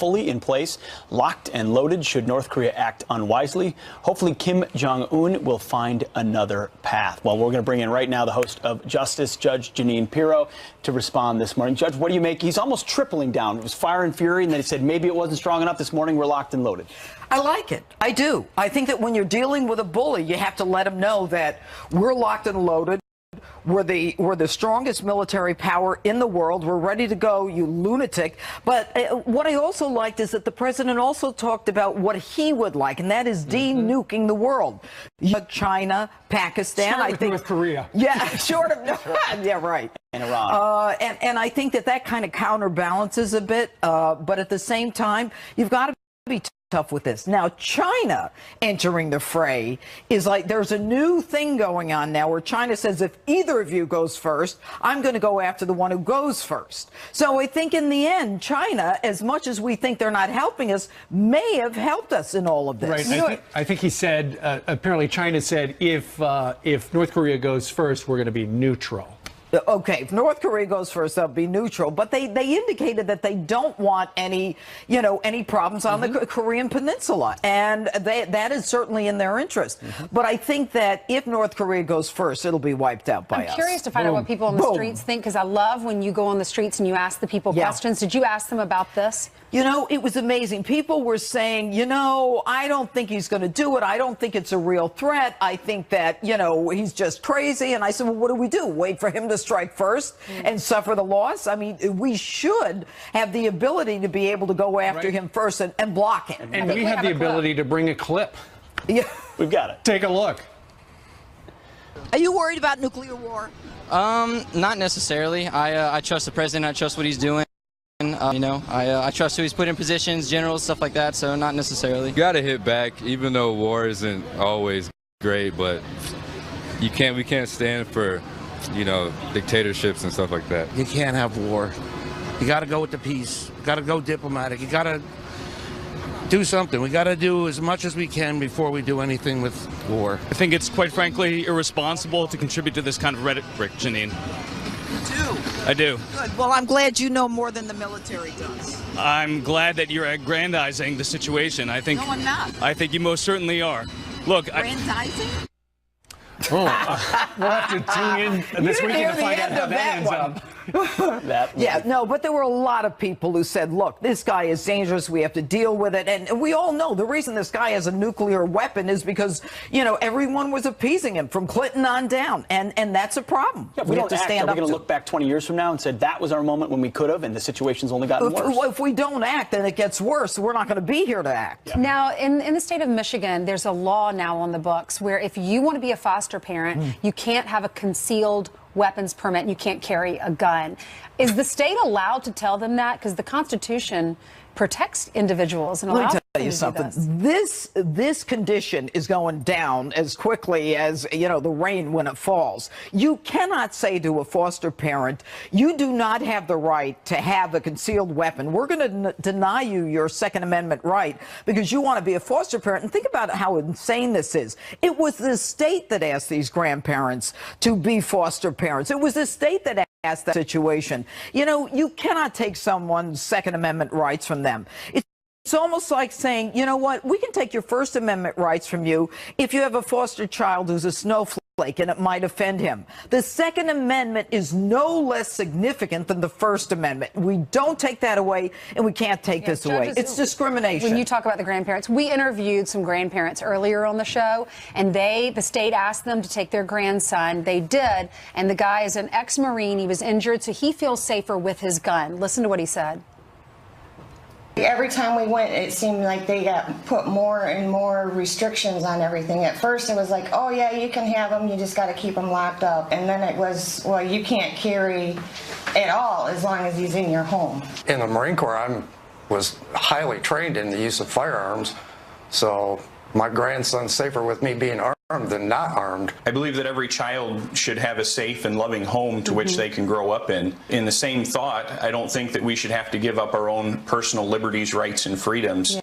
fully in place, locked and loaded should North Korea act unwisely. Hopefully Kim Jong-un will find another path. Well, we're going to bring in right now the host of Justice, Judge Jeanine Pirro, to respond this morning. Judge, what do you make? He's almost tripling down. It was fire and fury, and then he said maybe it wasn't strong enough. This morning we're locked and loaded. I like it. I do. I think that when you're dealing with a bully, you have to let him know that we're locked and loaded. We're the strongest military power in the world. We're ready to go, you lunatic. But what I also liked is that the president also talked about what he would like, and that is de-nuking the world. China, Pakistan, I think North Korea. Yeah, short of yeah, right. And Iran. And I think that kind of counterbalances a bit. But at the same time, you've got to be tough with this. Now, China entering the fray is like there's a new thing going on now where China says if either of you goes first, I'm going to go after the one who goes first. So I think in the end, China, as much as we think they're not helping us, may have helped us in all of this. Right. I think he said, apparently China said if North Korea goes first, we're going to be neutral. Okay, if North Korea goes first, they'll be neutral. But they indicated that they don't want any problems on the Korean Peninsula. And that is certainly in their interest. But I think that if North Korea goes first, it'll be wiped out by us. I'm curious to find out what people on the streets think, because I love when you go on the streets and you ask the people questions. Did you ask them about this? You know, it was amazing. People were saying, I don't think he's going to do it. I don't think it's a real threat. I think that, he's just crazy. And I said, well, what do we do? Wait for him to strike first and suffer the loss? I mean, we should have the ability to be able to go after him first and block him. And we have the ability to bring a clip. Yeah, we've got it. Take a look. Are you worried about nuclear war? Not necessarily. I trust the president. I trust what he's doing. I trust who he's put in positions, generals, stuff like that, so not necessarily. You gotta hit back, even though war isn't always great, but we can't stand for, dictatorships and stuff like that. You can't have war. You gotta go with the peace. You gotta go diplomatic. You gotta do something. We gotta do as much as we can before we do anything with war. I think it's quite frankly irresponsible to contribute to this kind of rhetoric, Jeanine. I do. Good. Well, I'm glad you know more than the military does. I'm glad that you're aggrandizing the situation. No, I'm not. I think you most certainly are. Look, aggrandizing? We'll have to tune in this weekend to find out how that ends up. But there were a lot of people who said, look, this guy is dangerous. We have to deal with it. And we all know the reason this guy has a nuclear weapon is because, everyone was appeasing him from Clinton on down. And that's a problem. Yeah, we have to stand up. We're going to look back 20 years from now and say that was our moment when we could have, and the situation's only gotten worse. If we don't act, then it gets worse. We're not going to be here to act. Yeah. Now, in the state of Michigan, there's a law now on the books where if you want to be a foster parent, you can't have a concealed weapons permit and you can't carry a gun. Is the state allowed to tell them that? Because the Constitution protects individuals and allows them to do this. Let me tell you something. This condition is going down as quickly as, the rain when it falls. You cannot say to a foster parent, you do not have the right to have a concealed weapon. We're going to deny you your Second Amendment right because you want to be a foster parent. And think about how insane this is. It was the state that asked these grandparents to be foster parents. It was the state that asked that situation. You cannot take someone's Second Amendment rights from them. It's almost like saying, you know what, we can take your First Amendment rights from you if you have a foster child who's a snowflake and it might offend him. The Second Amendment is no less significant than the First Amendment. We don't take that away, and we can't take this away. It's discrimination. When you talk about the grandparents, we interviewed some grandparents earlier on the show, and the state asked them to take their grandson. They did, and the guy is an ex-Marine. He was injured, so he feels safer with his gun. Listen to what he said. Every time we went, it seemed like they got put more and more restrictions on everything. At first, it was like, oh, yeah, you can have them. You just got to keep them locked up. And then it was, well, you can't carry at all as long as he's in your home. In the Marine Corps, I was highly trained in the use of firearms. So my grandson's safer with me being armed than not armed. I believe that every child should have a safe and loving home to which they can grow up in. In the same thought, I don't think that we should have to give up our own personal liberties, rights, and freedoms.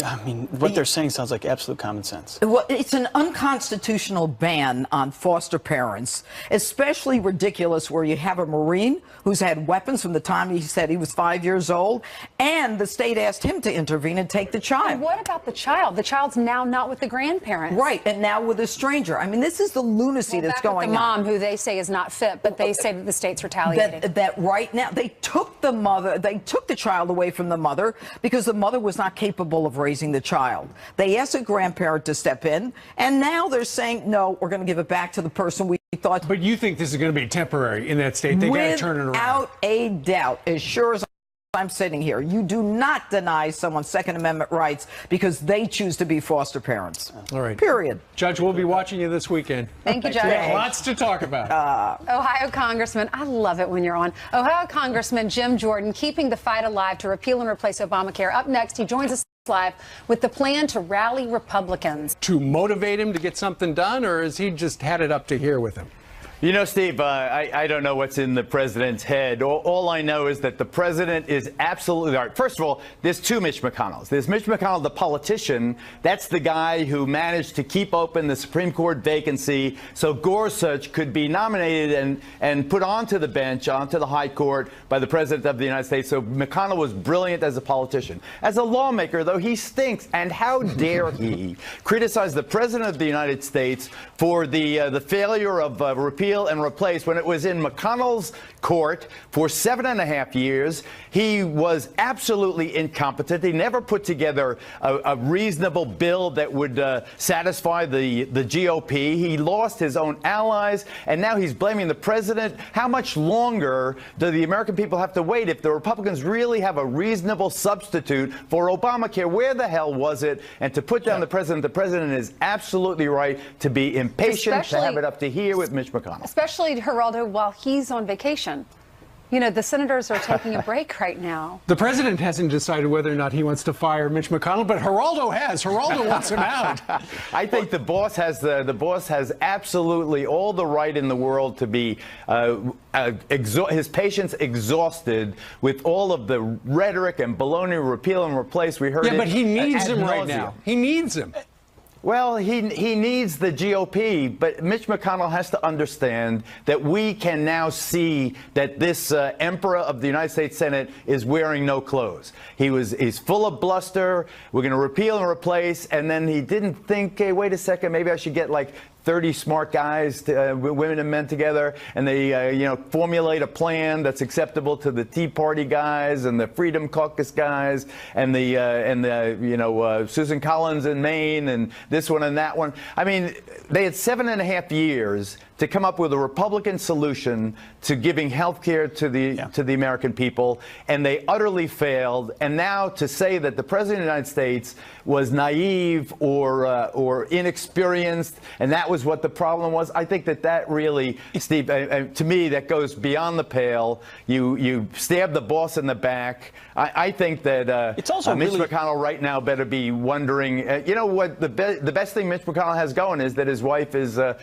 I mean, what they're saying sounds like absolute common sense. Well, it's an unconstitutional ban on foster parents, especially ridiculous where you have a Marine who's had weapons from the time he said he was 5 years old, and the state asked him to intervene and take the child. And what about the child? The child's now not with the grandparents. Right, and now with a stranger. I mean, this is the lunacy that's going on. The mom, who they say is not fit, but they say that the state's retaliating. That right now, they took the mother, they took the child away from the mother because the mother was not capable of raising the child. They asked a grandparent to step in, and now they're saying, no, we're going to give it back to the person we thought. But you think this is going to be temporary in that state? They got to turn it around. Without a doubt, as sure as I'm sitting here, you do not deny someone's Second Amendment rights because they choose to be foster parents. All right. Period. Judge, we'll be watching you this weekend. Thank you, Judge. Yeah, lots to talk about. Ohio Congressman, I love it when you're on. Ohio Congressman Jim Jordan keeping the fight alive to repeal and replace Obamacare. Up next, he joins us live with the plan to rally Republicans. To motivate him to get something done, or has he just had it up to here with him? You know, Steve, I don't know what's in the president's head. All I know is that the president is absolutely right. First of all, there's two Mitch McConnells. There's Mitch McConnell, the politician. That's the guy who managed to keep open the Supreme Court vacancy so Gorsuch could be nominated and put onto the bench, onto the high court by the president of the United States. So McConnell was brilliant as a politician. As a lawmaker, though, he stinks. And how dare he criticize the president of the United States for the failure of repeal and replace when it was in McConnell's court for 7.5 years. He was absolutely incompetent. He never put together a reasonable bill that would satisfy the GOP. He lost his own allies, and now he's blaming the president. How much longer do the American people have to wait if the Republicans really have a reasonable substitute for Obamacare? Where the hell was it? And to put down the president is absolutely right to be impatient, to have it up to here with Mitch McConnell. Especially, Geraldo, while he's on vacation. You know, the senators are taking a break right now. The president hasn't decided whether or not he wants to fire Mitch McConnell, but Geraldo has. Geraldo wants him out. I think the boss has absolutely all the right in the world to be his patience exhausted with all of the rhetoric and baloney, repeal and replace. We heard it. Yeah, but he needs him right now. He needs him. Well, he needs the GOP, but Mitch McConnell has to understand that we can now see that this emperor of the United States Senate is wearing no clothes. He's full of bluster. We're going to repeal and replace, and then he didn't think, hey, wait a second, maybe I should get like 30 smart guys, women and men together, and they, formulate a plan that's acceptable to the Tea Party guys and the Freedom Caucus guys and the Susan Collins in Maine and this one and that one. I mean, they had 7.5 years to come up with a Republican solution to giving health care to the American people, and they utterly failed. And now to say that the President of the United States was naive or inexperienced, and that was what the problem was, I think that really, Steve, to me, that goes beyond the pale. You stab the boss in the back. I think that it's also Mitch McConnell right now better be wondering, you know what, the best thing Mitch McConnell has going is that his wife is a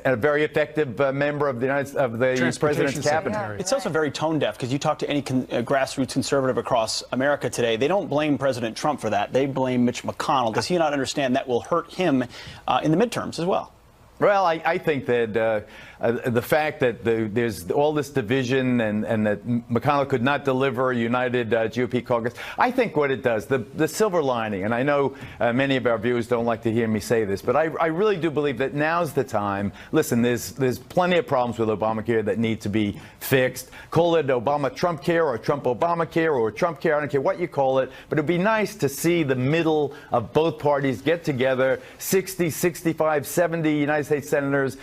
very effective member of the president's cabinet. It's also very tone deaf because you talk to any grassroots conservative across America today. They don't blame President Trump for that. They blame Mitch McConnell. Does he not understand that will hurt him in the midterms as well? Well, I think that the fact that there's all this division and that McConnell could not deliver a united GOP caucus, I think what it does, the silver lining, and I know many of our viewers don't like to hear me say this, but I really do believe that now's the time. Listen, there's plenty of problems with Obamacare that need to be fixed. Call it Obama-Trump care or Trump-Obamacare or Trump care, I don't care what you call it, but it'd be nice to see the middle of both parties get together, 60, 65, 70 United States senators,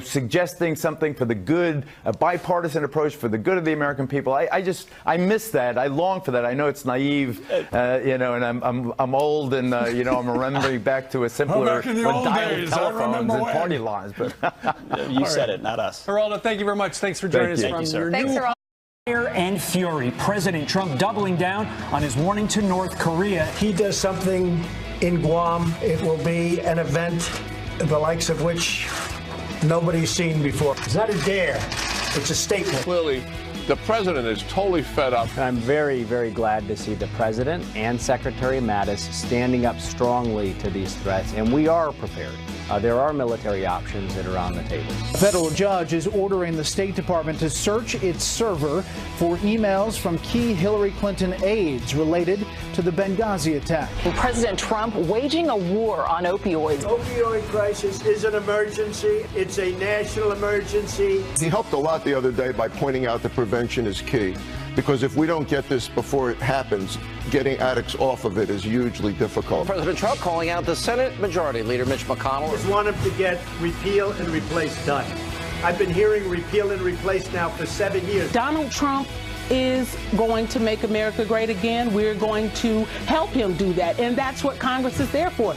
suggesting something for the good, a bipartisan approach for the good of the American people. I miss that. I long for that. I know it's naive, and I'm old, and I'm remembering back to a simpler dial telephones and party lines. But you said it, not us. Geraldo, thank you very much. Thanks for joining us. Thank you, sir. Thanks, Geraldo. Fear and fury. President Trump doubling down on his warning to North Korea. He does something in Guam, it will be an event the likes of which nobody's seen before. It's not a dare, it's a statement. Clearly, The president is totally fed up. I'm very, very glad to see the president and Secretary Mattis standing up strongly to these threats, and we are prepared. There are military options that are on the table. A federal judge is ordering the State Department to search its server for emails from key Hillary Clinton aides related to the Benghazi attack. President Trump waging a war on opioids. The opioid crisis is an emergency. It's a national emergency. He helped a lot the other day by pointing out that prevention is key. Because if we don't get this before it happens, getting addicts off of it is hugely difficult. President Trump calling out the Senate Majority Leader Mitch McConnell. I just want him to get repeal and replace done. I've been hearing repeal and replace now for 7 years. Donald Trump is going to make America great again. We're going to help him do that, and that's what Congress is there for.